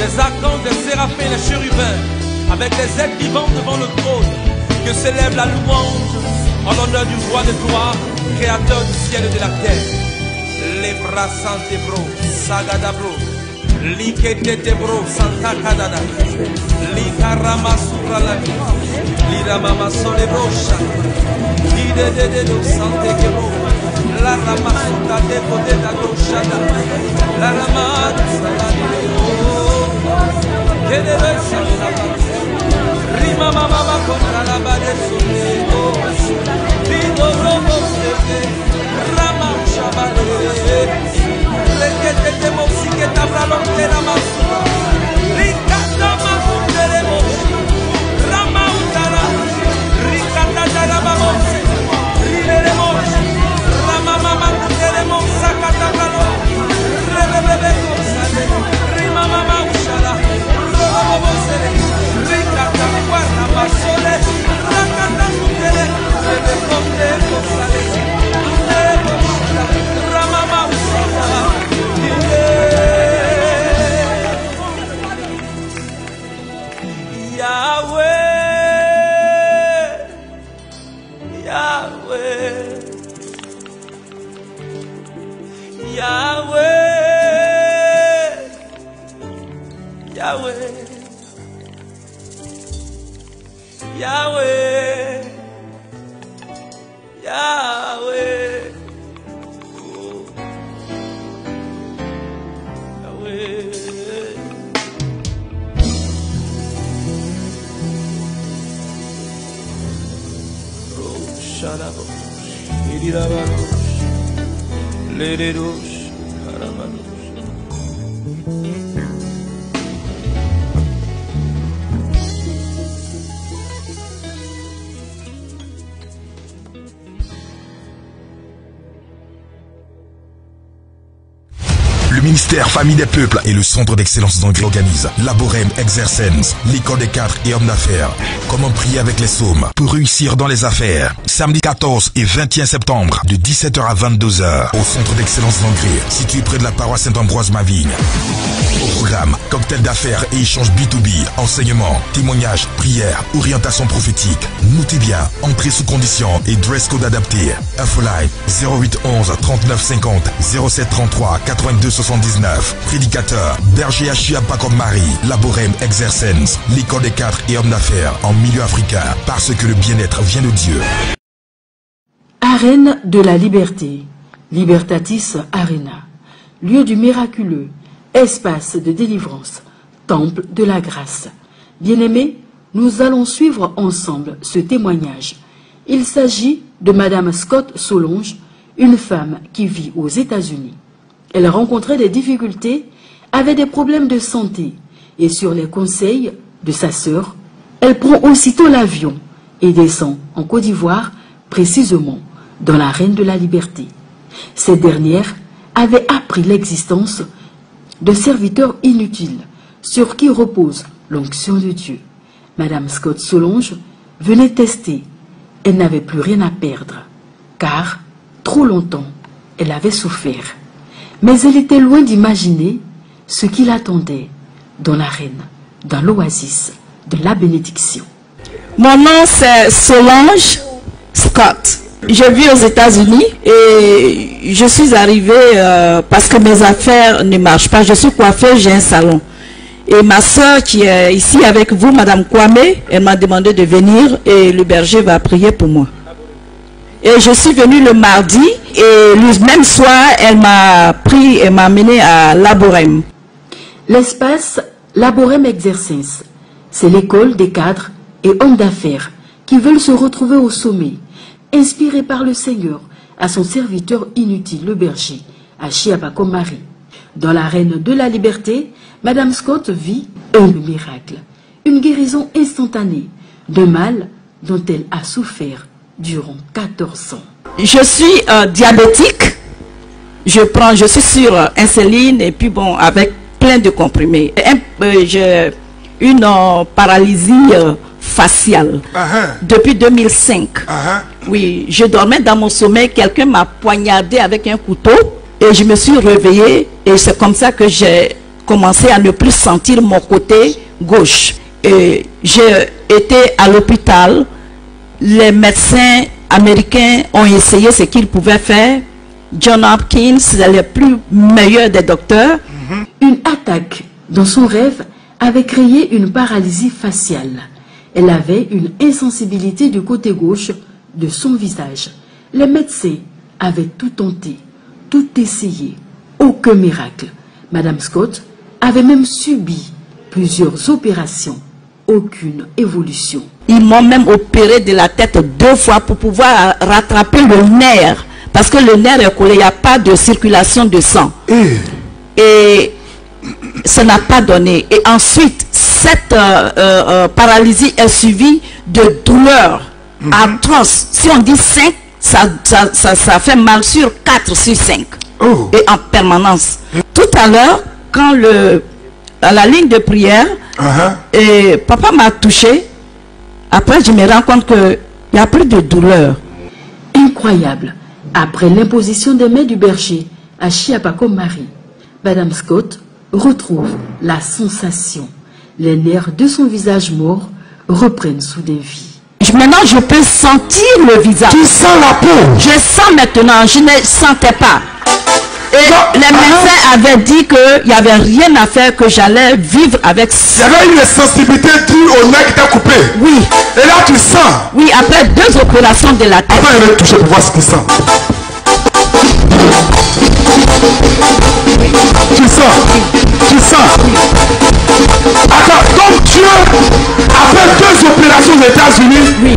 les archanges, les séraphins, les chérubins, avec les êtres vivants devant le trône, que s'élève la louange en l'honneur du roi de gloire, créateur du ciel et de la terre. Les bras santé bro, sagada bro, likete bro, santa kadada, likarama surala, liramama sole brocha, de do sante kebro, la rama suta de pote da doshada, la rama salade de rima mama contra la bade sole, lido robo sete, rama shabade, lekete de mosike tabra lonte la masura, likata masura de mosi, rama utara, rikata da la babose, ribere mosi, rama mama de mosa kata bralo, rebebe kosale, rima mama ushala, robo sele, rikata guarda masole, rakata sutele, rebe konde kosale, rama mama ushala. Le ministère Famille des Peuples et le Centre d'Excellence d'Anglais organisent Laborem Exercens, l'école des cadres et hommes d'affaires. Comment prier avec les psaumes pour réussir dans les affaires. Samedi 14 et 21 septembre de 17h à 22h au Centre d'Excellence d'Anglais, situé près de la paroisse Saint-Ambroise-Mavigne. Au programme, cocktail d'affaires et échanges B2B, enseignement, témoignages, prières, orientation prophétique. Notez bien, entrée sous condition et dress code adapté. Infoline 0811 39 50 07 33 82 79. Prédicateur, berger Achia Paco Marie, Laborem Exercens, l'école des cadres et hommes d'affaires en milieu africain, parce que le bien-être vient de Dieu. Arène de la liberté, Libertatis Arena, lieu du miraculeux, espace de délivrance, temple de la grâce. Bien-aimés, nous allons suivre ensemble ce témoignage. Il s'agit de Madame Scott Solange, une femme qui vit aux États-Unis. Elle rencontrait des difficultés, avait des problèmes de santé et sur les conseils de sa sœur, elle prend aussitôt l'avion et descend en Côte d'Ivoire, précisément dans l'Arène de la liberté. Cette dernière avait appris l'existence de serviteurs inutiles sur qui repose l'onction de Dieu. Madame Scott Solange venait tester. Elle n'avait plus rien à perdre, car trop longtemps elle avait souffert. Mais elle était loin d'imaginer ce qui l'attendait dans l'arène, dans l'oasis de la bénédiction. Mon nom c'est Solange Scott. Je vis aux États-Unis et je suis arrivée parce que mes affaires ne marchent pas. Je suis coiffeuse, j'ai un salon. Et ma soeur qui est ici avec vous, Madame Kwame, elle m'a demandé de venir et le berger va prier pour moi. Et je suis venue le mardi et le même soir, elle m'a pris et m'a amené à Laborem. L'espace Laborem Exercens, c'est l'école des cadres et hommes d'affaires qui veulent se retrouver au sommet, inspirés par le Seigneur à son serviteur inutile, le berger, Achia Paco Marie. Dans l'arène de la liberté, Madame Scott vit un miracle, une guérison instantanée d'un mal dont elle a souffert durant 14 ans. Je suis diabétique, je suis sur insuline et puis bon, avec plein de comprimés. J'ai une paralysie faciale depuis 2005. Oui, je dormais dans mon sommeil, quelqu'un m'a poignardé avec un couteau et je me suis réveillée et c'est comme ça que j'ai commencé à ne plus sentir mon côté gauche. Et j'ai été à l'hôpital. Les médecins américains ont essayé ce qu'ils pouvaient faire. John Hopkins, c'est le plus meilleur des docteurs. Une attaque dans son rêve avait créé une paralysie faciale. Elle avait une insensibilité du côté gauche de son visage. Les médecins avaient tout tenté, tout essayé. Aucun miracle. Madame Scott avait même subi plusieurs opérations. Aucune évolution. Ils m'ont même opéré de la tête 2 fois pour pouvoir rattraper le nerf. Parce que le nerf est collé, il n'y a pas de circulation de sang. Et ça n'a pas donné. Et ensuite, cette paralysie est suivie de douleurs atroces. Si on dit 5, ça fait mal sur 4 sur 5. Et en permanence. Tout à l'heure, quand à la ligne de prière, et papa m'a touché. Après, je me rends compte qu'il n'y a plus de douleur. Incroyable. Après l'imposition des mains du berger à Chiapako Marie, Madame Scott retrouve la sensation. Les nerfs de son visage mort reprennent soudain vie. Maintenant, je peux sentir le visage. Tu sens la peau? Je sens maintenant, je ne sentais pas. Et les médecins avaient dit qu'il n'y avait rien à faire, que j'allais vivre avec ça. Il y avait une sensibilité due au nez qui t'a coupé. Oui. Et là, tu sens. Oui, après 2 opérations de la tête. Attends, il va toucher pour voir ce qu'il sent. Tu sens. Tu sens. Attends, donc Dieu, après 2 opérations aux États-Unis, oui,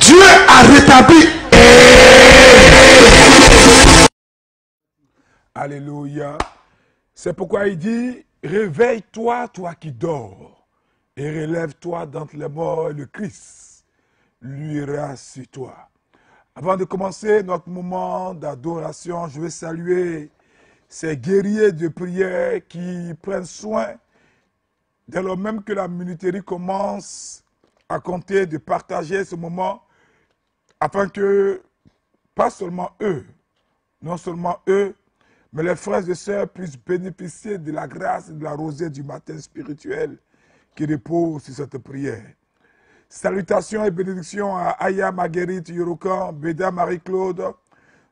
Dieu a rétabli. Alléluia. C'est pourquoi il dit, réveille-toi, toi qui dors, et relève-toi d'entre les morts, et le Christ luira sur toi. Avant de commencer notre moment d'adoration, je vais saluer ces guerriers de prière qui prennent soin, dès lors même que la minuterie commence à compter, de partager ce moment, afin que, pas seulement eux, non seulement eux, mais les frères et sœurs puissent bénéficier de la grâce et de la rosée du matin spirituel qui repose sur cette prière. Salutations et bénédictions à Aya Marguerite Yorokan, Béda Marie-Claude,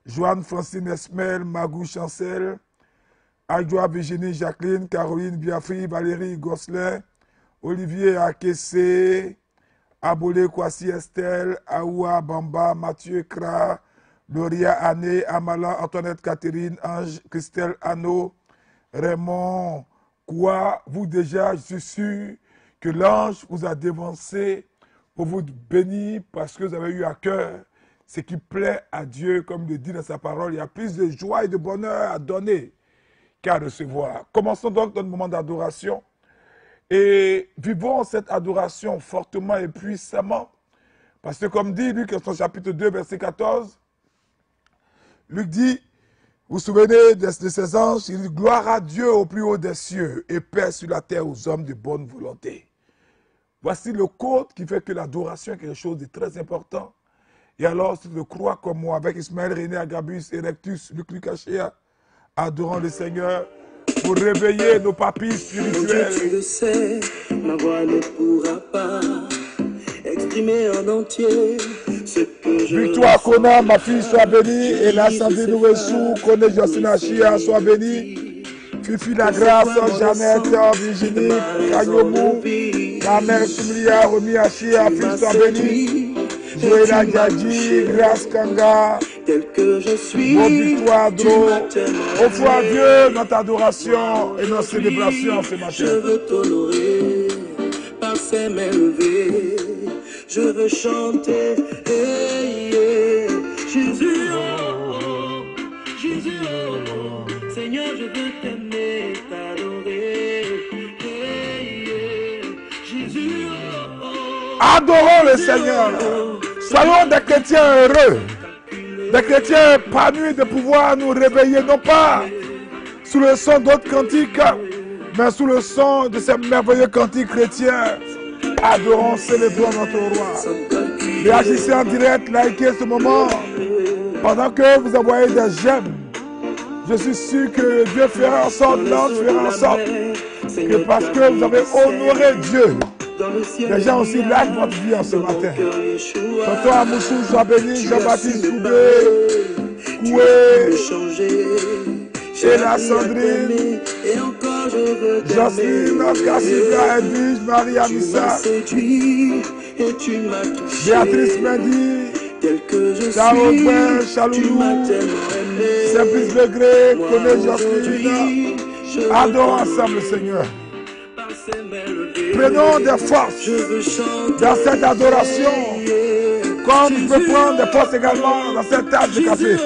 Joanne Francine Esmel, Magou Chancel, Adjoa Virginie Jacqueline, Caroline Biafri, Valérie Gosselin, Olivier Akessé, Abole Kwasi Estelle, Aoua Bamba, Mathieu Kra, Doria Anne, Amala, Antoinette Catherine, Ange, Christelle Anneau, Raymond Koua. Vous déjà, je suis sûr que l'ange vous a dévancé pour vous bénir parce que vous avez eu à cœur ce qui plaît à Dieu, comme il le dit dans sa parole. Il y a plus de joie et de bonheur à donner qu'à recevoir. Commençons donc notre moment d'adoration et vivons cette adoration fortement et puissamment. Parce que comme dit Luc, dans son chapitre 2, verset 14, Luc dit, vous vous souvenez de ces anges, il dit, gloire à Dieu au plus haut des cieux et paix sur la terre aux hommes de bonne volonté. Voici le code qui fait que l'adoration est quelque chose de très important. Et alors, si tu crois comme moi, avec Ismaël, René, Agabus, Erectus, Luc Lucachea, adorons le Seigneur pour réveiller nos papilles spirituelles. Tu le sais, ma voix ne pourra pas exprimer en entier ce que je Victoire Kona, ma fille, sois bénie. Et l'Assemblée Nouessou, Kone Josina Chia, sois bénie. Fifi La Grâce, Jeannette, Virginie, Kanyomou, ma mère Soumlia, Romy Achia, fils, sois bénie. Joëla Gadji, Grâce Kanga, tel que je suis. Bon victoire, Dro. Offre à Dieu notre adoration et notre célébration ce matin. Je veux t'honorer par ces mains levées. Je veux chanter, hey, hey. Jésus, oh, oh, Jésus, oh, oh. Seigneur, je veux t'aimer, t'adorer, hey, hey. Jésus, oh, oh. Adorons le Seigneur. Soyons des chrétiens heureux, des chrétiens épanouis de pouvoir nous réveiller, non pas sous le son d'autres cantiques, mais sous le son de ces merveilleux cantiques chrétiens. Adorons, célébrons notre roi. Réagissez en direct, likez ce moment. Pendant que vous envoyez des j'aime, je suis sûr que Dieu fera en sorte, l'ange fera en sorte que parce que vous avez honoré Dieu, les gens aussi lâchent votre vie en ce matin. Tonton Amoussou, sois béni, Jean-Baptiste Koubé, Koué, Sheila Sandrine, Jocelyne, Kassibia, Edwige, Marie Amissa, Béatrice Mendy, Charles Chaloulou, Simplice Legré, Koné Jocelyne, adorons ensemble, Seigneur. Prenons des forces dans cette adoration, comme tu peux prendre des forces également dans cette tasse de café.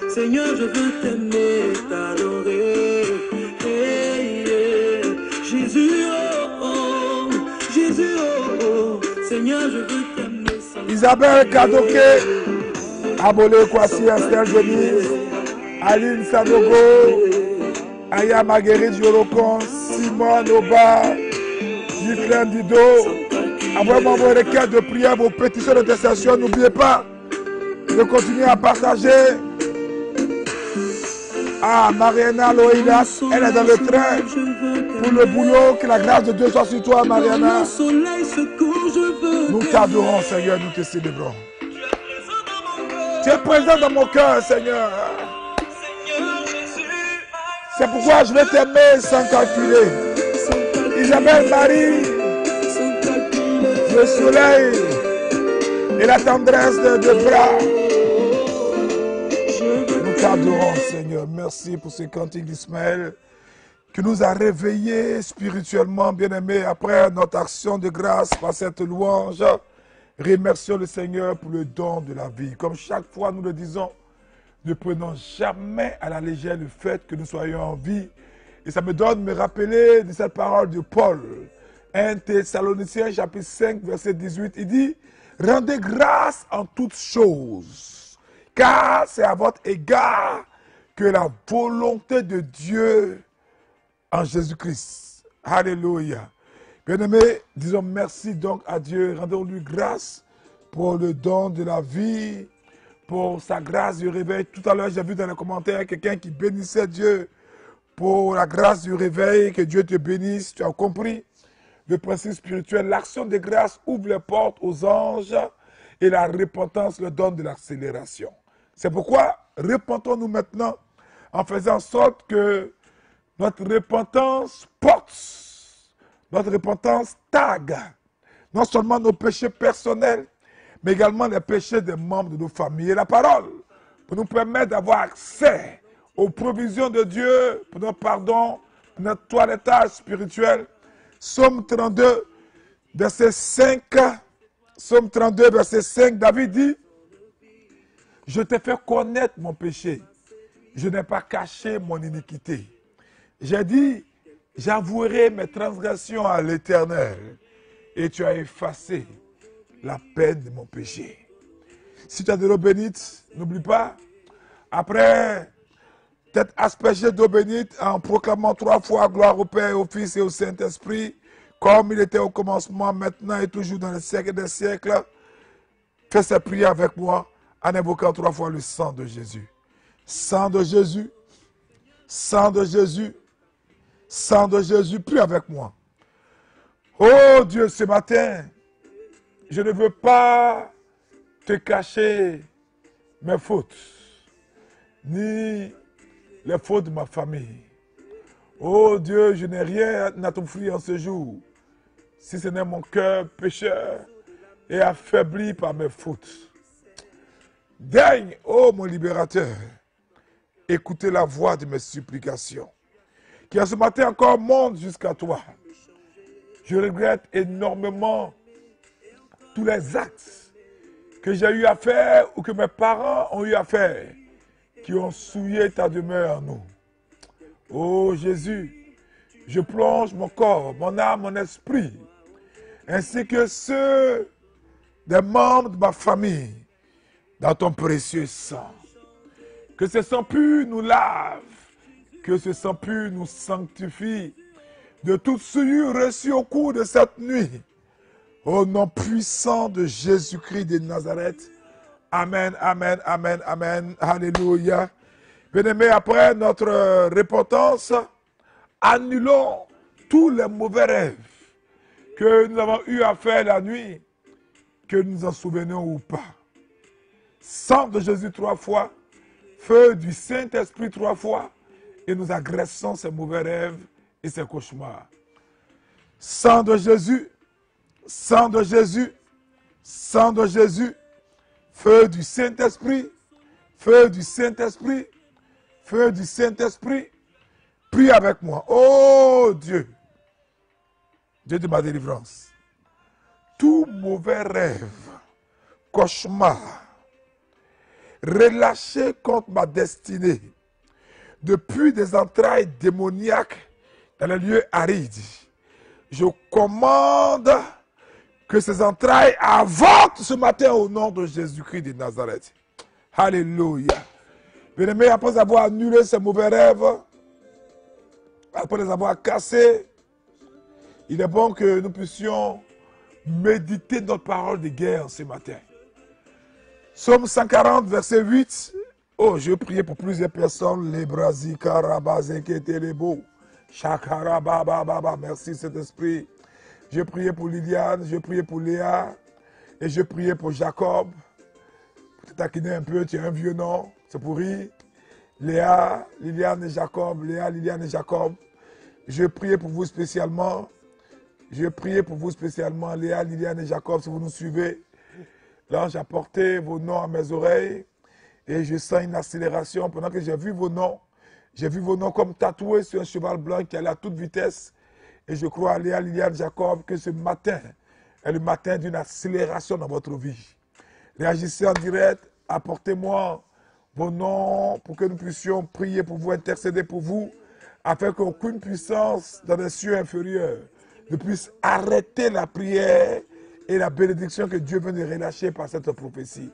Seigneur, je veux t'aimer, t'adorer. Jésus, oh, Jésus, oh, Seigneur, je veux t'aimer. Isabelle Kadoké, Abolé Kwasi, Estelle Denise, Aline Sanogo, Aya Marguerite Jorokon, Simone Oba, Ghislaine Dido. Envoyez-moi vos requêtes de prière, vos pétitions d'intercession. N'oubliez pas de continuer à partager. Ah, Mariana Loïlas, elle est dans le train pour le boulot. Que la grâce de Dieu soit sur toi, Mariana. Nous t'adorons, Seigneur, nous te célébrons. Tu es présent dans mon cœur, Seigneur. C'est pourquoi je vais t'aimer sans calculer. Isabelle Marie, le soleil et la tendresse de bras. Nous t'adorons, Seigneur. Merci pour ce cantique d'Ismaël qui nous a réveillés spirituellement, bien-aimés, après notre action de grâce par cette louange. Remercions le Seigneur pour le don de la vie. Comme chaque fois nous le disons, ne prenons jamais à la légère le fait que nous soyons en vie. Et ça me donne de me rappeler de cette parole de Paul. 1 Thessaloniciens chapitre 5 verset 18. Il dit, rendez grâce en toutes choses, car c'est à votre égard que la volonté de Dieu en Jésus-Christ. Alléluia. Bien-aimés, disons merci donc à Dieu. Rendons-lui grâce pour le don de la vie, pour sa grâce du réveil. Tout à l'heure, j'ai vu dans les commentaires quelqu'un qui bénissait Dieu pour la grâce du réveil. Que Dieu te bénisse. Tu as compris le principe spirituel. L'action de grâce ouvre les portes aux anges et la repentance leur donne de l'accélération. C'est pourquoi repentons-nous maintenant en faisant en sorte que notre repentance porte, notre repentance tague non seulement nos péchés personnels, mais également les péchés des membres de nos familles. Et la parole pour nous permettre d'avoir accès aux provisions de Dieu, pour notre pardon, pour notre toilettage spirituel. Psaume 32, verset 5. Psaume 32, verset 5, David dit, « Je t'ai fait connaître mon péché. Je n'ai pas caché mon iniquité. J'ai dit, j'avouerai mes transgressions à l'Éternel, et tu as effacé la peine de mon péché. » Si tu as de l'eau bénite, n'oublie pas, après t'être aspergé d'eau bénite en proclamant 3 fois gloire au Père, au Fils et au Saint-Esprit, comme il était au commencement, maintenant et toujours dans les siècles des siècles, fais cette prière avec moi en invoquant 3 fois le sang de Jésus. Sang de Jésus, sang de Jésus, sang de Jésus, prie avec moi. Oh Dieu, ce matin, je ne veux pas te cacher mes fautes, ni les fautes de ma famille. Oh Dieu, je n'ai rien à t'offrir en ce jour, si ce n'est mon cœur pécheur et affaibli par mes fautes. Daigne, ô mon libérateur, écoutez la voix de mes supplications, qui à ce matin encore monte jusqu'à toi. Je regrette énormément tous les actes que j'ai eu à faire ou que mes parents ont eu à faire, qui ont souillé ta demeure en nous. Oh Jésus, je plonge mon corps, mon âme, mon esprit, ainsi que ceux des membres de ma famille dans ton précieux sang. Que ce sang pur nous lave, que ce sang pur nous sanctifie de toute souillure reçue au cours de cette nuit. Au nom puissant de Jésus-Christ de Nazareth. Amen, amen, amen, amen. Alléluia. Bien-aimés, après notre repentance, annulons tous les mauvais rêves que nous avons eu à faire la nuit, que nous en souvenons ou pas. Sang de Jésus 3 fois, feu du Saint-Esprit 3 fois, et nous agressons ces mauvais rêves et ces cauchemars. Sang de Jésus, sang de Jésus, sang de Jésus, feu du Saint-Esprit, feu du Saint-Esprit, feu du Saint-Esprit, prie avec moi. Oh Dieu, Dieu de ma délivrance, tout mauvais rêve, cauchemar, relâché contre ma destinée, depuis des entrailles démoniaques dans les lieux arides, je commande que ces entrailles avortent ce matin au nom de Jésus-Christ de Nazareth. Alléluia. Bien-aimés, après avoir annulé ces mauvais rêves, après les avoir cassés, il est bon que nous puissions méditer notre parole de guerre ce matin. Psaume 140, verset 8. Oh, je priais pour plusieurs personnes. Les brasi, karabazé, qui étaient les beaux. Chakarabababa. Merci, Saint-Esprit. Je priais pour Liliane, je priais pour Léa. Et je priais pour Jacob. Pour te taquiner un peu, tu as un vieux nom. C'est pour rire. Léa, Liliane et Jacob. Léa, Liliane et Jacob. Je priais pour vous spécialement. Je priais pour vous spécialement. Léa, Liliane et Jacob, si vous nous suivez. Là, j'ai apporté vos noms à mes oreilles et je sens une accélération pendant que j'ai vu vos noms. J'ai vu vos noms comme tatoués sur un cheval blanc qui allait à toute vitesse. Et je crois, Léa, Liliane, Jacob, que ce matin est le matin d'une accélération dans votre vie. Réagissez en direct, apportez-moi vos noms pour que nous puissions prier pour vous, intercéder pour vous, afin qu'aucune puissance dans les cieux inférieurs ne puisse arrêter la prière et la bénédiction que Dieu veut nous relâcher par cette prophétie.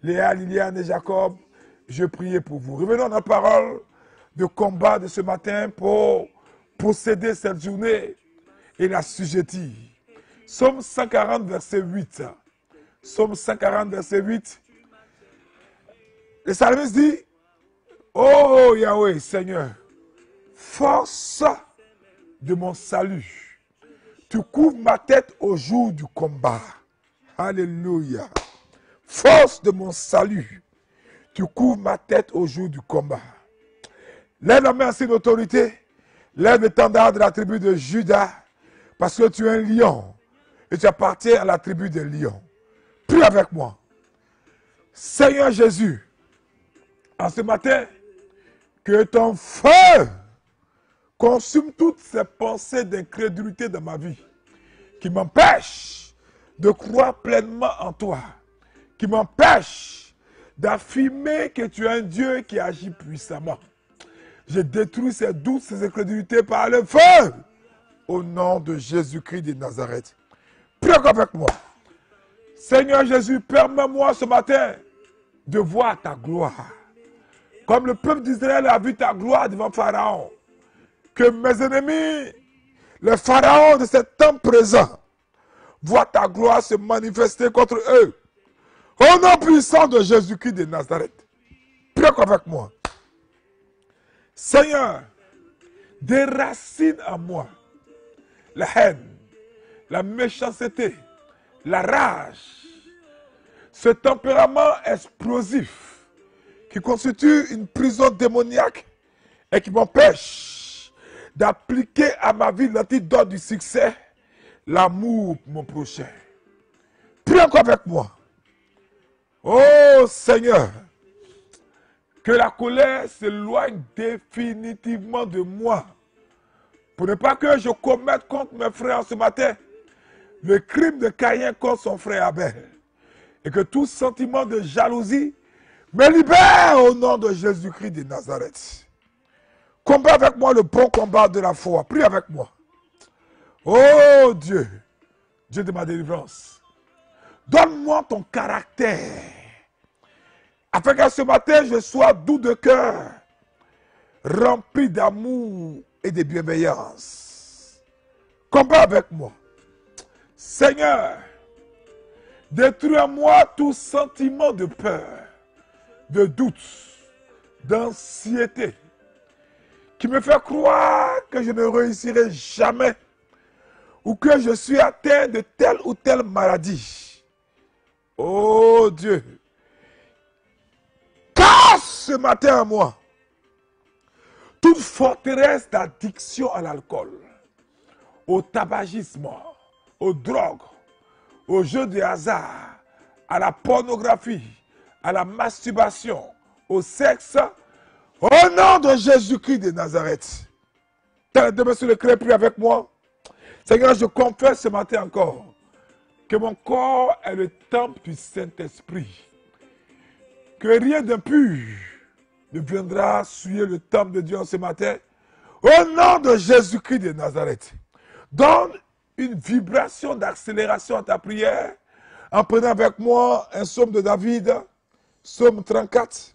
Léa, Liliane et Jacob, je priais pour vous. Revenons à la parole de combat de ce matin pour posséder cette journée et la sujettir. Psaume 140, verset 8. Psaume 140, verset 8. Le psalmiste dit, oh Yahweh, Seigneur, force de mon salut. Tu couvres ma tête au jour du combat. Alléluia. Force de mon salut. Tu couvres ma tête au jour du combat. Lève la main en signe d'autorité. Lève l'étendard de la tribu de Juda. Parce que tu es un lion. Et tu appartiens à la tribu des lions. Prie avec moi. Seigneur Jésus, en ce matin, que ton feu consume toutes ces pensées d'incrédulité dans ma vie, qui m'empêchent de croire pleinement en toi, qui m'empêchent d'affirmer que tu es un Dieu qui agit puissamment. Je détruis ces doutes, ces incrédulités par le feu, au nom de Jésus-Christ de Nazareth. Prie avec moi. Seigneur Jésus, permets-moi ce matin de voir ta gloire. Comme le peuple d'Israël a vu ta gloire devant Pharaon. Que mes ennemis, les pharaons de cet temps présent, voient ta gloire se manifester contre eux. Au nom puissant de Jésus-Christ de Nazareth. Prie avec moi. Seigneur, déracine en moi la haine, la méchanceté, la rage, ce tempérament explosif qui constitue une prison démoniaque et qui m'empêche d'appliquer à ma vie l'antidote du succès, l'amour pour mon prochain. Prie encore avec moi. Oh Seigneur, que la colère s'éloigne définitivement de moi, pour ne pas que je commette contre mes frères ce matin le crime de Caïn contre son frère Abel, et que tout sentiment de jalousie me libère au nom de Jésus-Christ de Nazareth. Combat avec moi le bon combat de la foi. Prie avec moi. Oh Dieu, Dieu de ma délivrance, donne-moi ton caractère, afin qu'à ce matin je sois doux de cœur, rempli d'amour et de bienveillance. Combat avec moi. Seigneur, détruis en moi tout sentiment de peur, de doute, d'anxiété, qui me fait croire que je ne réussirai jamais ou que je suis atteint de telle ou telle maladie. Oh Dieu, casse ce matin à moi toute forteresse d'addiction à l'alcool, au tabagisme, aux drogues, aux jeux de hasard, à la pornographie, à la masturbation, au sexe, au nom de Jésus-Christ de Nazareth. Demain sur le cœur, prie avec moi. Seigneur, je confesse ce matin encore que mon corps est le temple du Saint-Esprit. Que rien d'impur ne viendra souiller le temple de Dieu en ce matin. Au nom de Jésus-Christ de Nazareth, donne une vibration d'accélération à ta prière en prenant avec moi un psaume de David, psaume 34.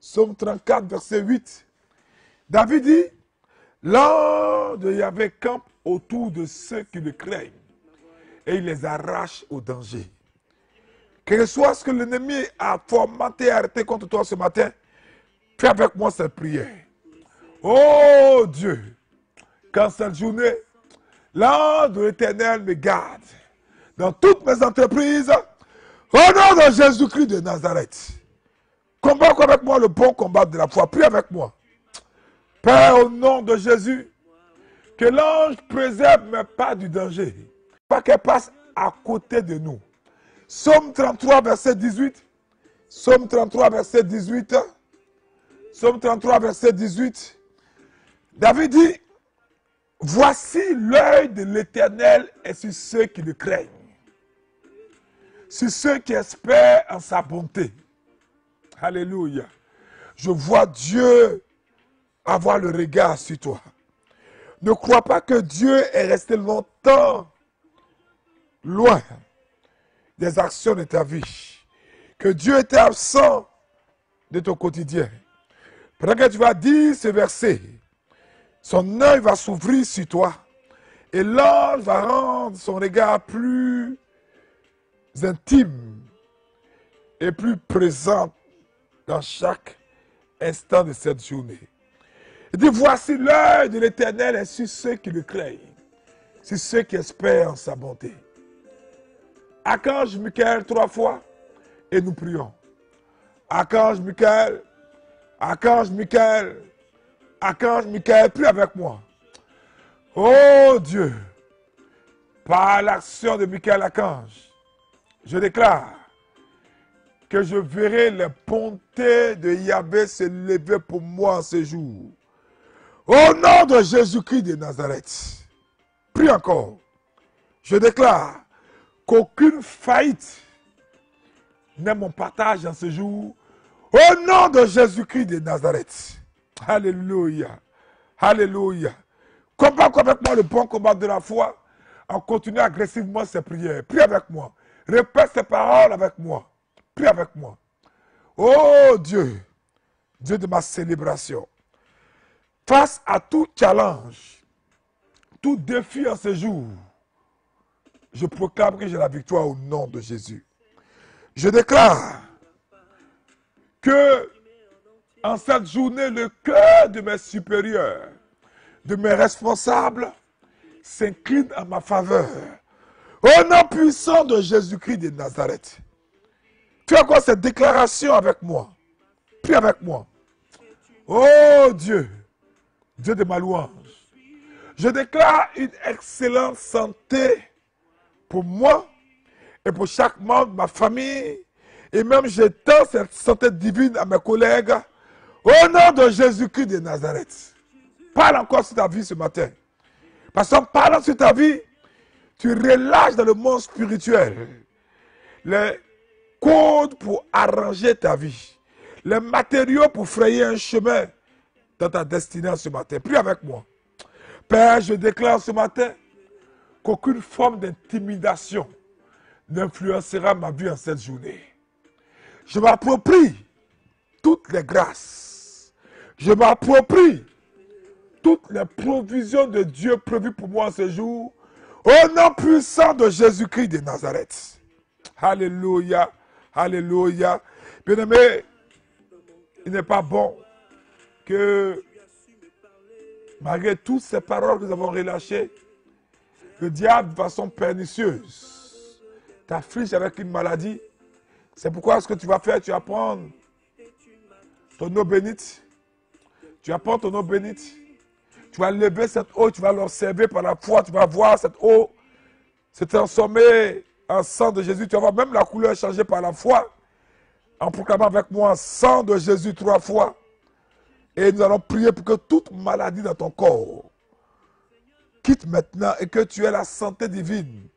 Psaume 34, verset 8. David dit, l'ange de Yahvé campe autour de ceux qui le craignent et il les arrache au danger. Quel que soit ce que l'ennemi a fomenté et arrêté contre toi ce matin, fais avec moi cette prière. Oh Dieu, quand cette journée, l'ange de l'Éternel me garde dans toutes mes entreprises, au nom de Jésus-Christ de Nazareth. Combat avec moi le bon combat de la foi. Prie avec moi. Père, au nom de Jésus, que l'ange préserve mes pas du danger. Pas qu'elle passe à côté de nous. Psaume 33, verset 18. Psaume 33, verset 18. Psaume 33, verset 18. David dit, voici l'œil de l'Éternel est sur ceux qui le craignent, sur ceux qui espèrent en sa bonté. Alléluia. Je vois Dieu avoir le regard sur toi. Ne crois pas que Dieu est resté longtemps loin des actions de ta vie. Que Dieu était absent de ton quotidien. Pendant que tu vas dire ce verset, son œil va s'ouvrir sur toi. Et l'ange va rendre son regard plus intime et plus présent dans chaque instant de cette journée. Il dit, voici l'œil de l'Éternel est sur ceux qui le craignent, sur ceux qui espèrent en sa bonté. Archange Michael 3 fois, et nous prions. Archange Michael, Archange Michael, Archange Michael, prie avec moi. Oh Dieu, par l'action de Michael Archange, je déclare que je verrai les bontés de Yahvé se lever pour moi en ce jour. Au nom de Jésus-Christ de Nazareth. Prie encore. Je déclare qu'aucune faillite n'est mon partage en ce jour. Au nom de Jésus-Christ de Nazareth. Alléluia. Alléluia. Combat avec moi le bon combat de la foi en continuant agressivement ces prières. Prie avec moi. Répète ces paroles avec moi. Prie avec moi. Oh Dieu, Dieu de ma célébration. Face à tout challenge, tout défi en ce jour, je proclame que j'ai la victoire au nom de Jésus. Je déclare que en cette journée, le cœur de mes supérieurs, de mes responsables, s'incline en ma faveur. Au nom puissant de Jésus-Christ de Nazareth. Tu as quoi cette déclaration avec moi? Prie avec moi. Oh Dieu, Dieu de ma louange. Je déclare une excellente santé pour moi et pour chaque membre de ma famille. Et même j'étends cette santé divine à mes collègues. Au nom de Jésus-Christ de Nazareth. Parle encore sur ta vie ce matin. Parce qu'en parlant sur ta vie, tu relâches dans le monde spirituel les codes pour arranger ta vie. Les matériaux pour frayer un chemin dans ta destinée ce matin. Prie avec moi. Père, je déclare ce matin qu'aucune forme d'intimidation n'influencera ma vie en cette journée. Je m'approprie toutes les grâces. Je m'approprie toutes les provisions de Dieu prévues pour moi en ce jour. Au nom puissant de Jésus-Christ de Nazareth. Alléluia. Alléluia. Bien-aimé, il n'est pas bon que Malgré toutes ces paroles que nous avons relâchées, le diable, de façon pernicieuse, t'afflige avec une maladie. C'est pourquoi ce que tu vas faire, tu vas prendre ton eau bénite. Tu vas prendre ton eau bénite. Tu vas lever cette eau, tu vas l'observer par la foi. Tu vas voir cette eau se transformer en sang de Jésus. Tu vas voir même la couleur changer par la foi. En proclamant avec moi sang de Jésus 3 fois. Et nous allons prier pour que toute maladie dans ton corps quitte maintenant et que tu aies la santé divine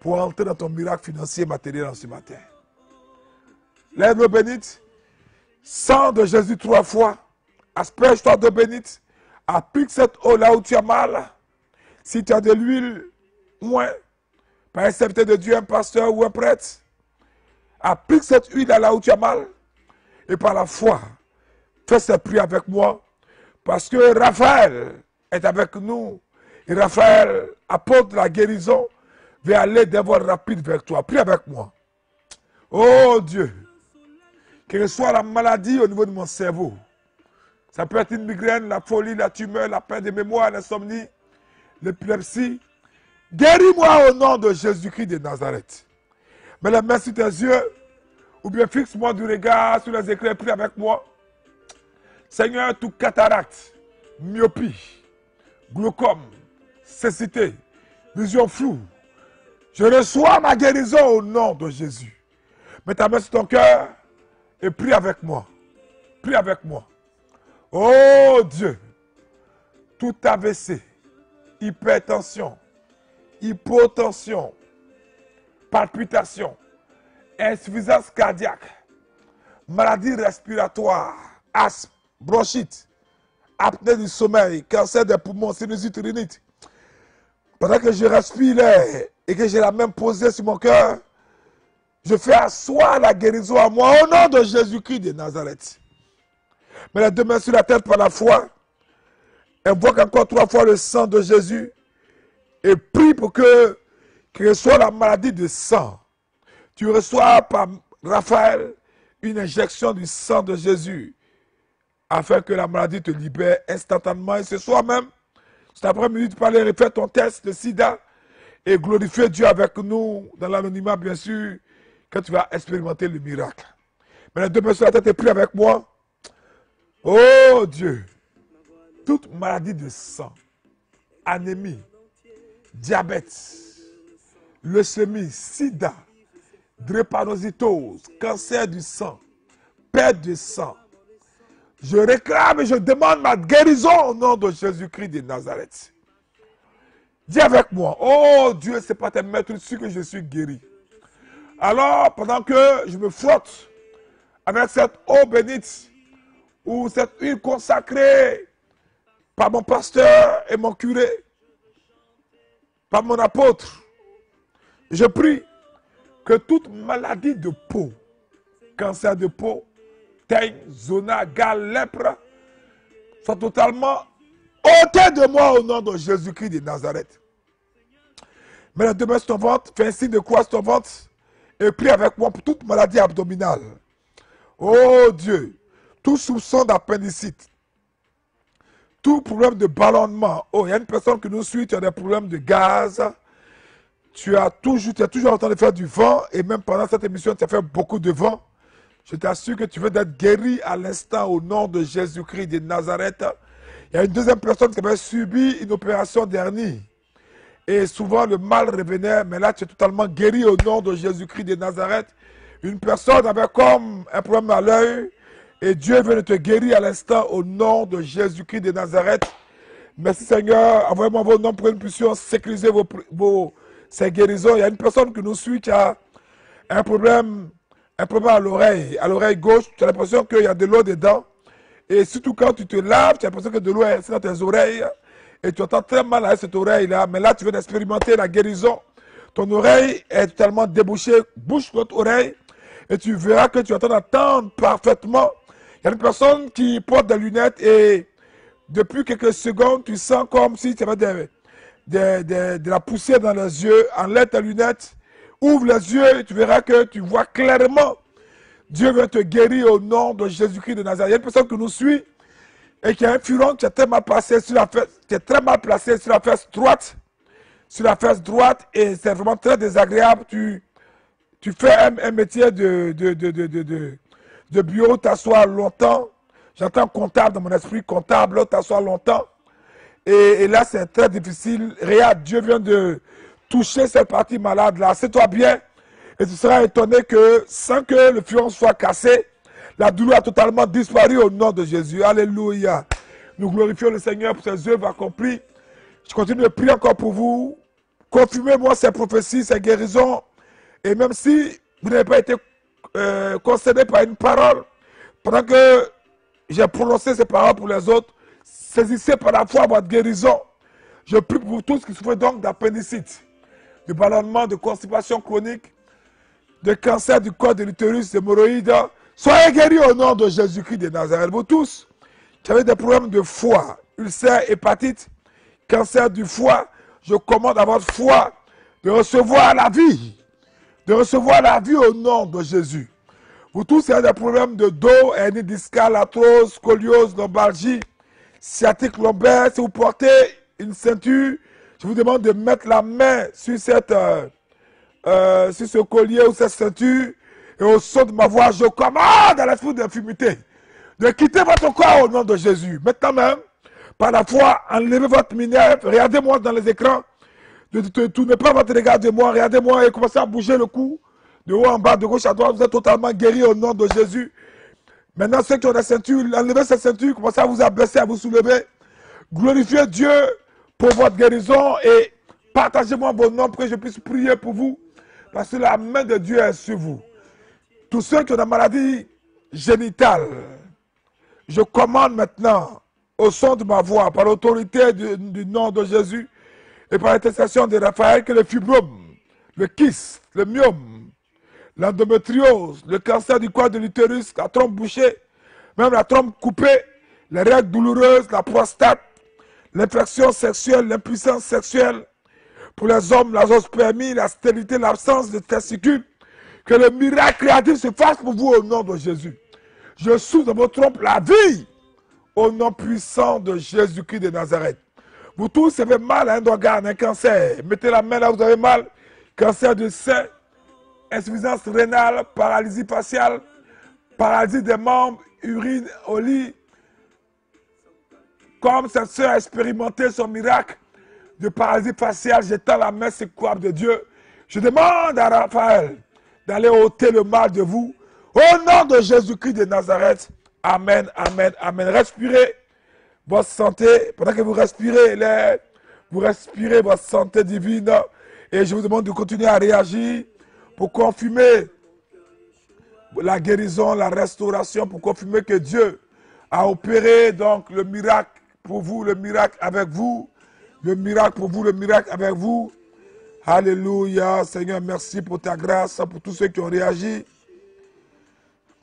pour entrer dans ton miracle financier matériel en ce matin. Lève l'eau bénite, sang de Jésus 3 fois, asperge-toi d'eau bénite, applique cette eau là où tu as mal. Si tu as de l'huile, moins, par un serviteur de Dieu, un pasteur ou un prêtre, applique cette huile là où tu as mal et par la foi, fais cette prière avec moi parce que Raphaël est avec nous et Raphaël apporte la guérison vers aller d'un vol rapide vers toi. Prie avec moi. Oh Dieu, quelle soit la maladie au niveau de mon cerveau. Ça peut être une migraine, la folie, la tumeur, la perte de mémoire, l'insomnie, l'épilepsie. Guéris-moi au nom de Jésus-Christ de Nazareth. Mets la main sur tes yeux, ou bien fixe-moi du regard sur les éclairs, prie avec moi. Seigneur, tout cataracte, myopie, glaucome, cécité, vision floue, je reçois ma guérison au nom de Jésus. Mets ta main sur ton cœur et prie avec moi. Prie avec moi. Oh Dieu, tout AVC, hypertension, hypotension, palpitation, insuffisance cardiaque, maladie respiratoire, asthme, bronchite, apnée du sommeil, cancer des poumons, sinusite, rhinite. Pendant que je respire l'air et que j'ai la main posée sur mon cœur, je fais asseoir la guérison à moi au nom de Jésus-Christ de Nazareth. Mets les deux mains sur la tête par la foi. Invoque encore 3 fois le sang de Jésus et prie pour que reçoive la maladie de sang. Tu reçois par Raphaël une injection du sang de Jésus afin que la maladie te libère instantanément. Et ce soir même, cet après-midi, tu peux aller refaire ton test de sida et glorifier Dieu avec nous dans l'anonymat, bien sûr, quand tu vas expérimenter le miracle. Mais les deux mains sur la tête et prie avec moi. Oh Dieu, toute maladie de sang, anémie, diabète, leucémie, sida, drépanocytose, cancer du sang, perte de sang, je réclame et je demande ma guérison au nom de Jésus-Christ de Nazareth. Dis avec moi, oh Dieu, c'est pas tes maîtres dessus que je suis guéri. Alors, pendant que je me frotte avec cette eau bénite ou cette huile consacrée par mon pasteur et mon curé, par mon apôtre, je prie que toute maladie de peau, cancer de peau, teigne, zona, gale, lèpre, soit totalement ôtée de moi au nom de Jésus-Christ de Nazareth. Mets les deux mains sur ton ventre, fais un signe de croix sur ton ventre et prie avec moi pour toute maladie abdominale. Oh Dieu, tout soupçon d'appendicite, tout problème de ballonnement. Oh, il y a une personne qui nous suit, tu as des problèmes de gaz. Tu as toujours en train de faire du vent et même pendant cette émission, tu as fait beaucoup de vent. Je t'assure que tu veux être guéri à l'instant au nom de Jésus-Christ de Nazareth. Il y a une deuxième personne qui avait subi une opération d'hernie. Et souvent le mal revenait, mais là tu es totalement guéri au nom de Jésus-Christ de Nazareth. Une personne avait comme un problème à l'œil et Dieu veut te guérir à l'instant au nom de Jésus-Christ de Nazareth. Merci Seigneur, envoyez-moi vos noms pour que nous puissions sécuriser ces guérisons. Il y a une personne qui nous suit qui a un problème à l'oreille gauche. Tu as l'impression qu'il y a de l'eau dedans. Et surtout quand tu te laves, tu as l'impression que de l'eau est dans tes oreilles. Et tu entends très mal avec cette oreille-là. Mais là, tu viens d'expérimenter la guérison. Ton oreille est totalement débouchée. Bouche notre oreille. Et tu verras que tu entends parfaitement. Il y a une personne qui porte des lunettes et depuis quelques secondes, tu sens comme si tu avais de la poussière dans les yeux. Enlève tes lunettes. Ouvre les yeux et tu verras que tu vois clairement. Dieu veut te guérir au nom de Jésus-Christ de Nazareth. Il y a une personne qui nous suit, et qu'il y a un furon qui est très mal placé sur la fesse, droite, et c'est vraiment très désagréable. Tu fais un métier de bureau, t'assois longtemps. J'entends comptable dans mon esprit, comptable, t'assois longtemps. Et là, c'est très difficile. Regarde, Dieu vient de toucher cette partie malade là. C'est-toi bien et tu seras étonné que sans que le furon soit cassé, la douleur a totalement disparu au nom de Jésus. Alléluia. Nous glorifions le Seigneur pour ses œuvres accomplies. Je continue de prier encore pour vous. Confirmez-moi ces prophéties, ces guérisons. Et même si vous n'avez pas été concerné par une parole, pendant que j'ai prononcé ces paroles pour les autres, saisissez par la foi votre guérison. Je prie pour vous tous qui souffrent donc d'appendicite, de ballonnement, de constipation chronique, de cancer du col de l'utérus, d'hémorroïdes. Soyez guéris au nom de Jésus-Christ de Nazareth. Vous tous qui avez des problèmes de foie, ulcère, hépatite, cancer du foie, je commande à votre foie de recevoir la vie. De recevoir la vie au nom de Jésus. Vous tous qui avez des problèmes de dos, hernie discale, arthrose, scoliose, lombalgie, sciatique lombaire, si vous portez une ceinture, je vous demande de mettre la main sur sur ce collier ou cette ceinture, et au son de ma voix, je commande à l'esprit d'infimité de quitter votre corps au nom de Jésus. Maintenant même, par la foi, enlevez votre minerve, regardez-moi dans les écrans, ne tournez pas votre regard de moi, regardez-moi et commencez à bouger le cou, de haut en bas, de gauche à droite, vous êtes totalement guéris au nom de Jésus. Maintenant, ceux qui ont des ceintures, enlevez cette ceinture, commencez à vous abaisser, à vous soulever. Glorifiez Dieu pour votre guérison et partagez-moi vos noms pour que je puisse prier pour vous, parce que la main de Dieu est sur vous. Tous ceux qui ont des maladies génitales, je commande maintenant, au son de ma voix, par l'autorité du nom de Jésus et par l'intercession de Raphaël, que le fibrome, le kyste, le myome, l'endométriose, le cancer du col de l'utérus, la trompe bouchée, même la trompe coupée, les règles douloureuses, la prostate, l'infection sexuelle, l'impuissance sexuelle, pour les hommes, la zoospermie, la stérilité, l'absence de testicules, que le miracle créatif se fasse pour vous au nom de Jésus. Je souffle dans votre trompe la vie au nom puissant de Jésus-Christ de Nazareth. Vous tous avez mal à un organe, un cancer. Mettez la main là où vous avez mal. Cancer du sein, insuffisance rénale, paralysie faciale, paralysie des membres, urine au lit. Comme cette soeur a expérimenté son miracle de paralysie faciale, j'étends la main séquable de Dieu. Je demande à Raphaël d'aller ôter le mal de vous. Au nom de Jésus-Christ de Nazareth. Amen, amen, amen. Respirez votre santé. Pendant que vous respirez l'air, vous respirez votre santé divine. Et je vous demande de continuer à réagir pour confirmer la guérison, la restauration, pour confirmer que Dieu a opéré donc le miracle pour vous, le miracle avec vous. Le miracle pour vous, le miracle avec vous. Alléluia. Seigneur, merci pour ta grâce, pour tous ceux qui ont réagi.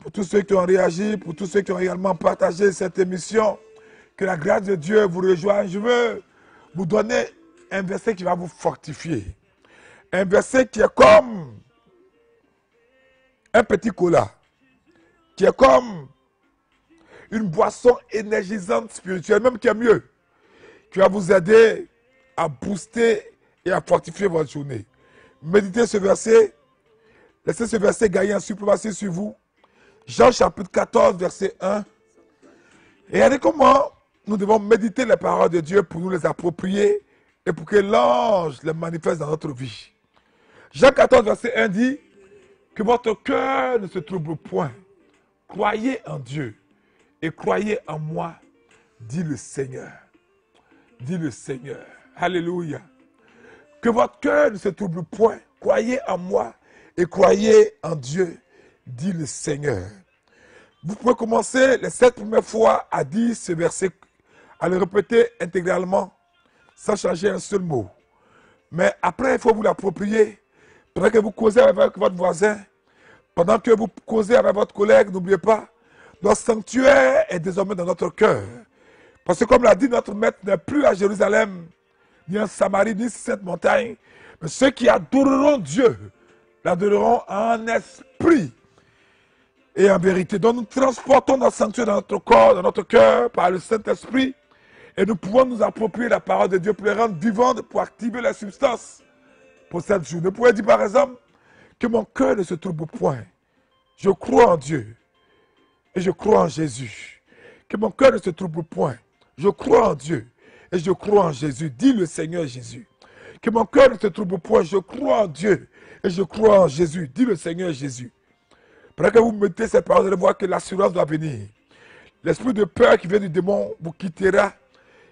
Pour tous ceux qui ont réagi, pour tous ceux qui ont également partagé cette émission. Que la grâce de Dieu vous rejoigne. Je veux vous donner un verset qui va vous fortifier. Un verset qui est comme un petit cola. Qui est comme une boisson énergisante spirituelle, même qui est mieux. Qui va vous aider à booster et à fortifier votre journée. Méditez ce verset. Laissez ce verset gagner en suprématie sur vous. Jean chapitre 14, verset 1. Et regardez comment nous devons méditer les paroles de Dieu pour nous les approprier et pour que l'ange les manifeste dans notre vie. Jean 14, verset 1 dit que votre cœur ne se trouble point. Croyez en Dieu et croyez en moi, dit le Seigneur. Dit le Seigneur. Alléluia. Que votre cœur ne se trouble point. Croyez en moi et croyez en Dieu, dit le Seigneur. Vous pouvez commencer les 7 premières fois à dire ce verset, à le répéter intégralement, sans changer un seul mot. Mais après, il faut vous l'approprier. Pendant que vous causez avec votre voisin, pendant que vous causez avec votre collègue, n'oubliez pas, notre sanctuaire est désormais dans notre cœur. Parce que comme l'a dit notre maître, n'est plus à Jérusalem, ni en Samarie, ni sur cette montagne, mais ceux qui adoreront Dieu, l'adoreront en esprit et en vérité. Donc nous transportons notre sanctuaire dans notre corps, dans notre cœur, par le Saint-Esprit. Et nous pouvons nous approprier la parole de Dieu pour les rendre vivantes, pour activer la substance pour cette journée. Vous pouvez dire par exemple que mon cœur ne se trouble point. Je crois en Dieu et je crois en Jésus. Que mon cœur ne se trouble point. Je crois en Dieu et je crois en Jésus. Dit le Seigneur Jésus. Que mon cœur ne se trouble point. Je crois en Dieu et je crois en Jésus. Dit le Seigneur Jésus. Pendant que vous mettez cette parole, vous allez voir que l'assurance doit venir. L'esprit de peur qui vient du démon vous quittera.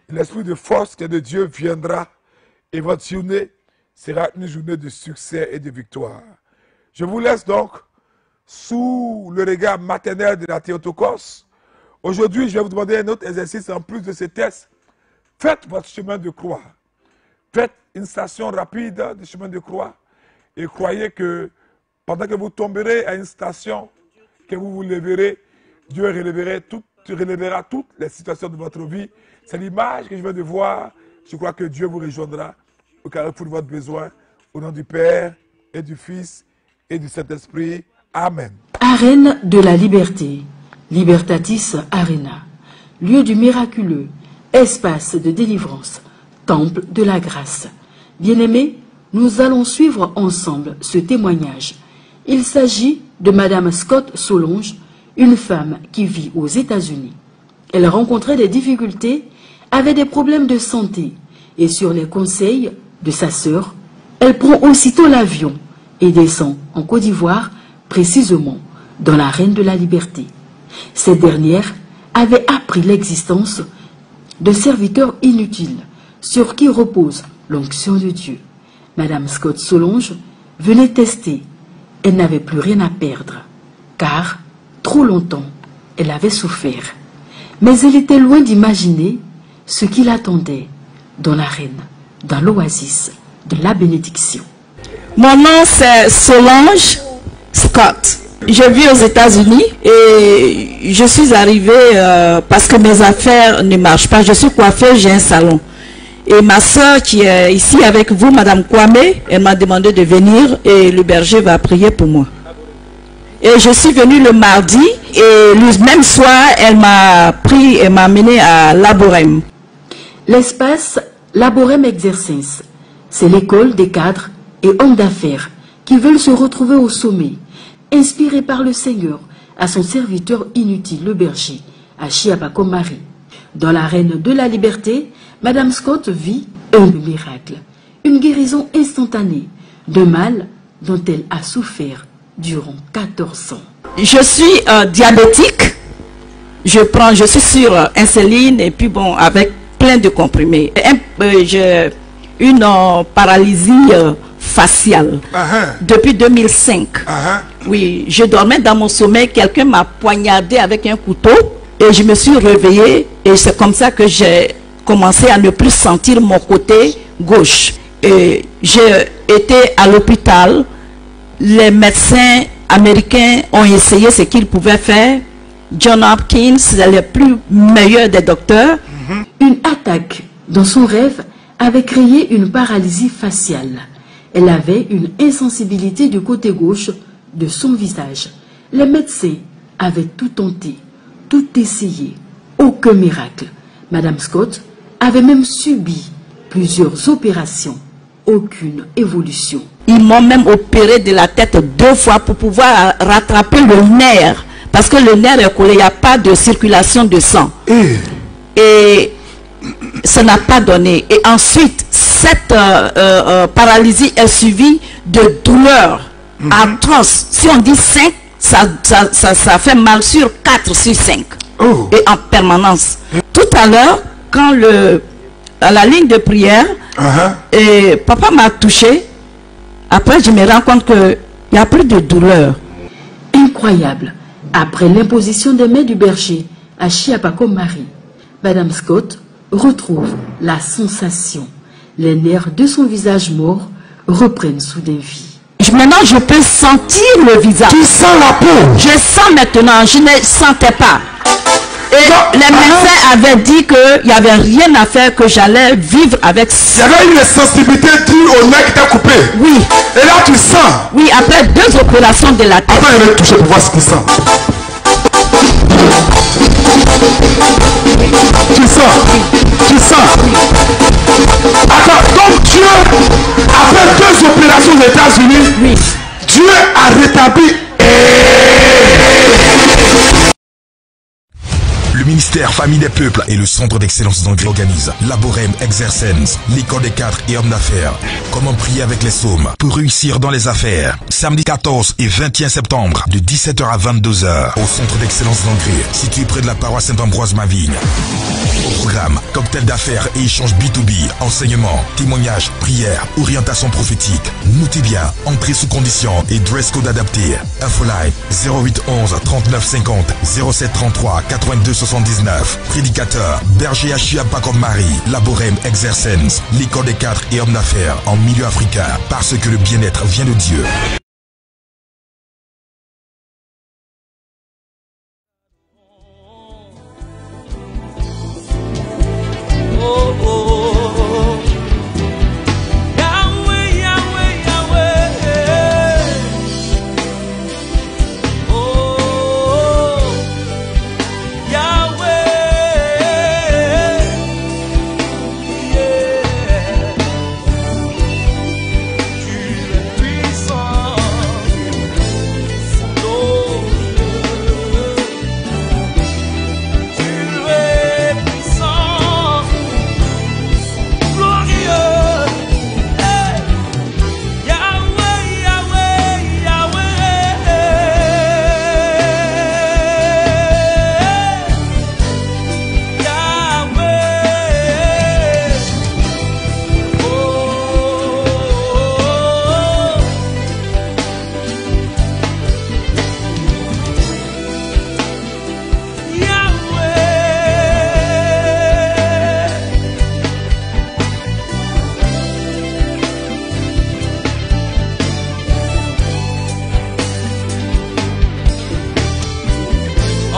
L'esprit de force qui est de Dieu viendra. Et votre journée sera une journée de succès et de victoire. Je vous laisse donc sous le regard maternel de la Théotokos. Aujourd'hui, je vais vous demander un autre exercice en plus de ces tests. Faites votre chemin de croix. Faites une station rapide de chemin de croix. Et croyez que pendant que vous tomberez à une station, que vous vous lèverez, Dieu relèvera toutes les situations de votre vie. C'est l'image que je viens de voir. Je crois que Dieu vous rejoindra au carrefour de votre besoin. Au nom du Père et du Fils et du Saint-Esprit. Amen. Arène de la liberté, Libertatis Arena, lieu du miraculeux, espace de délivrance, temple de la grâce. Bien-aimés, nous allons suivre ensemble ce témoignage. Il s'agit de Madame Scott Solange, une femme qui vit aux États-Unis. Elle rencontrait des difficultés, avait des problèmes de santé et sur les conseils de sa sœur, elle prend aussitôt l'avion et descend en Côte d'Ivoire, précisément dans l'arène de la liberté. Cette dernière avait appris l'existence de serviteurs inutiles sur qui repose l'onction de Dieu. Madame Scott Solange venait tester. Elle n'avait plus rien à perdre, car trop longtemps elle avait souffert. Mais elle était loin d'imaginer ce qui l'attendait dans l'arène, dans l'oasis de la bénédiction. Mon nom c'est Solange Scott. Je vis aux États-Unis et je suis arrivée parce que mes affaires ne marchent pas. Je suis coiffeuse, j'ai un salon. Et ma soeur qui est ici avec vous, Madame Kwame, elle m'a demandé de venir et le berger va prier pour moi. Et je suis venue le mardi et le même soir, elle m'a pris et m'a amené à Laborem. L'espace Laborem Exercens, c'est l'école des cadres et hommes d'affaires qui veulent se retrouver au sommet, inspirés par le Seigneur à son serviteur inutile, le berger, à Chiapakomari. Dans l'arène de la liberté, Madame Scott vit un miracle, une guérison instantanée d'un mal dont elle a souffert durant 14 ans. Je suis diabétique, je suis sur insuline et puis bon, avec plein de comprimés. J'ai une paralysie faciale depuis 2005. Oui, je dormais dans mon sommeil, quelqu'un m'a poignardé avec un couteau et je me suis réveillée et c'est comme ça que j'ai commencé à ne plus sentir mon côté gauche. Et j'ai été à l'hôpital. Les médecins américains ont essayé ce qu'ils pouvaient faire. John Hopkins, c'est le plus meilleur des docteurs. Une attaque dans son rêve avait créé une paralysie faciale. Elle avait une insensibilité du côté gauche de son visage. Les médecins avaient tout tenté, tout essayé. Aucun miracle. Madame Scott avait même subi plusieurs opérations. Aucune évolution. Ils m'ont même opéré de la tête 2 fois pour pouvoir rattraper le nerf. Parce que le nerf est collé, il n'y a pas de circulation de sang. Et ça n'a pas donné. Et ensuite, cette paralysie est suivie de douleurs atroces. Si on dit 5, ça fait mal sur 4 sur 5. Et en permanence. Tout à l'heure, quand à la ligne de prière, et papa m'a touché. Après, je me rends compte qu'il n'y a plus de douleur. Incroyable. Après l'imposition des mains du berger à Chiapakomari, Madame Scott retrouve la sensation. Les nerfs de son visage mort reprennent soudain vie. Maintenant, je peux sentir le visage. Tu sens la peau. Je sens maintenant, je ne sentais pas. Et les médecins avaient dit qu'il n'y avait rien à faire, que j'allais vivre avec ça. Il y avait une sensibilité due au nez qui t'a coupé. Oui. Et là, tu sens. Oui, après 2 opérations de la tête. Attends, je vais toucher pour voir ce qu'il sent. États-Unis, Oui. Dieu a rétabli. Le ministère Famille des Peuples et le Centre d'Excellence d'Anglais organisent Laborem Exercens, l'école des cadres et hommes d'affaires. Comment prier avec les psaumes pour réussir dans les affaires. Samedi 14 et 21 septembre de 17h à 22h au Centre d'Excellence d'Anglais, situé près de la paroisse Saint-Ambroise-Mavigne. Au programme, cocktail d'affaires et échanges B2B, enseignement, témoignages, prières, orientation prophétique. Notez bien, entrée sous condition et dress code adapté. Infoline 0811 39 50 07 33 82 79. Prédicateur, berger Achia Pacob Marie, Laborem Exercens, l'école des cadres et hommes d'affaires en milieu africain, parce que le bien-être vient de Dieu.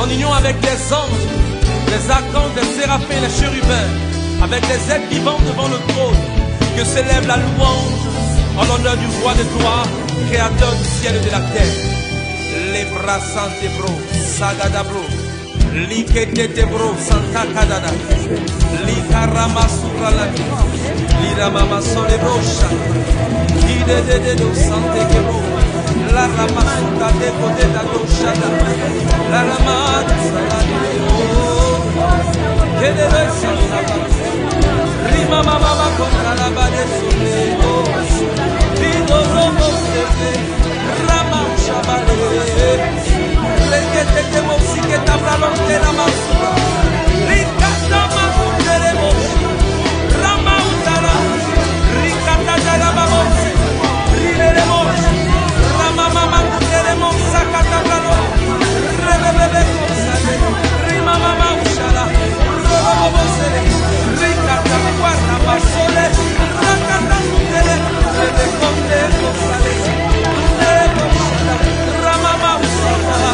En union avec les anges, les archanges, les séraphins, les chérubins, avec les êtres vivants devant le trône, que s'élève la louange en l'honneur du roi de gloire, créateur du ciel et de la terre. Les bras santé bro, sagada bro, likete bro, santa kadada, likarama suralani, liramama sole brocha, lidede do sante kebro, la ramasuka de kote da do shada, la ramada salade o, kedebe santa, rima mama kontra la bade sole o, lido robo sete, rama shabale, lekete ke mosi ke tabra lonte la masura, likata makunde le mosi, rama utara, rikata jala babosi, rine le mosi, rama mama kunde le mosa kata brano, rebebebe konsale, rima mama ushala, robo bosele, rikata guarda basole, rakata kundele, rebe konde konsale, kunde konsala, rama mama ushala,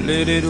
Let it